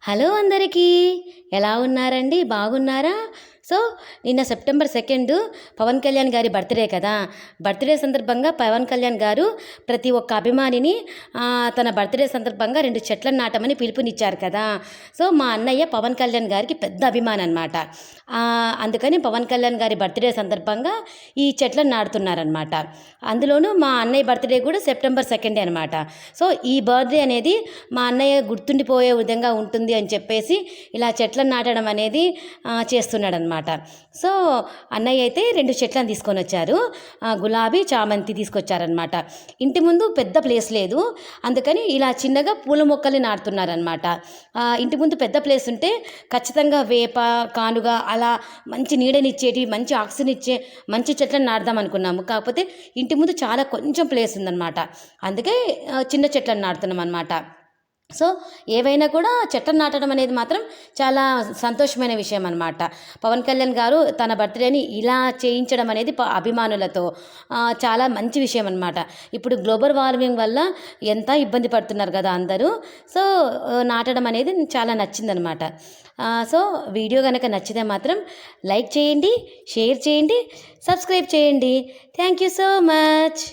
Hello అందరికీ. ఎలా ఉన్నారండి? బాగున్నారా? సో, నిన్న సెప్టెంబర్ 2 పవన్ కళ్యాణ్ గారి బర్త్‌డే కదా! బర్త్‌డే సందర్భంగా పవన్ కళ్యాణ్ గారు ప్రతి ఒక్క అభిమానిని తన బర్త్‌డే సందర్భంగా 2 చెట్లను నాటమని పిలుపునిచ్చారు కదా! సో, మా అన్నయ్య పవన్ కళ్యాణ్ గారికి పెద్ద అభిమాని అనమాట. అందుకని పవన్ కళ్యాణ్ గారి బర్త్‌డే సందర్భంగా ఈ చెట్లను నాటుతున్నారనమాట. అందులోనూ మా అన్నయ్య బర్త్‌డే కూడా సెప్టెంబర్ 2 అనమాట. సో, ఈ బర్త్‌డే అనేది మా అన్నయ్య గుర్తుండిపోయే విధంగా ఉంటుంది అని చెప్పేసి ఇలా చెట్లను నాటడం అనేది చేస్తున్నాడనమాట. సో, అన్నయ్య అయితే 2 చెట్లను తీసుకొని వచ్చారు. గులాబీ, చామంతి తీసుకొచ్చారనమాట. ఇంటి ముందు పెద్ద ప్లేస్ లేదు, అందుకని ఇలా చిన్నగా పూల మొక్కల్ని నాటుతున్నారనమాట. ఇంటి ముందు పెద్ద ప్లేస్ ఉంటే ఖచ్చితంగా వేప, కానుగ అలా మంచి నీడనిచ్చేటి, మంచి ఆక్సిజన్ ఇచ్చే మంచి చెట్లను నాటుదాం అనుకున్నాము. కాకపోతే ఇంటి ముందు చాలా కొంచెం ప్లేస్ ఉందన్నమాట. అందుకే చిన్న చెట్లను నాటుతున్నాం అనమాట. సో, ఏవైనా కూడా చెట్లను నాటడం అనేది మాత్రం చాలా సంతోషమైన విషయం అనమాట. పవన్ కళ్యాణ్ గారు తన బర్త్‌డేని ఇలా చేయించడం అనేది అభిమానులతో చాలా మంచి విషయం అనమాట. ఇప్పుడు గ్లోబల్ వార్మింగ్ వల్ల ఎంత ఇబ్బంది పడుతున్నారు కదా అందరూ. సో, నాటడం అనేది చాలా నచ్చిందనమాట. సో, వీడియో కనుక నచ్చితే మాత్రం లైక్ చేయండి, షేర్ చేయండి, సబ్స్క్రైబ్ చేయండి. Thank you so much.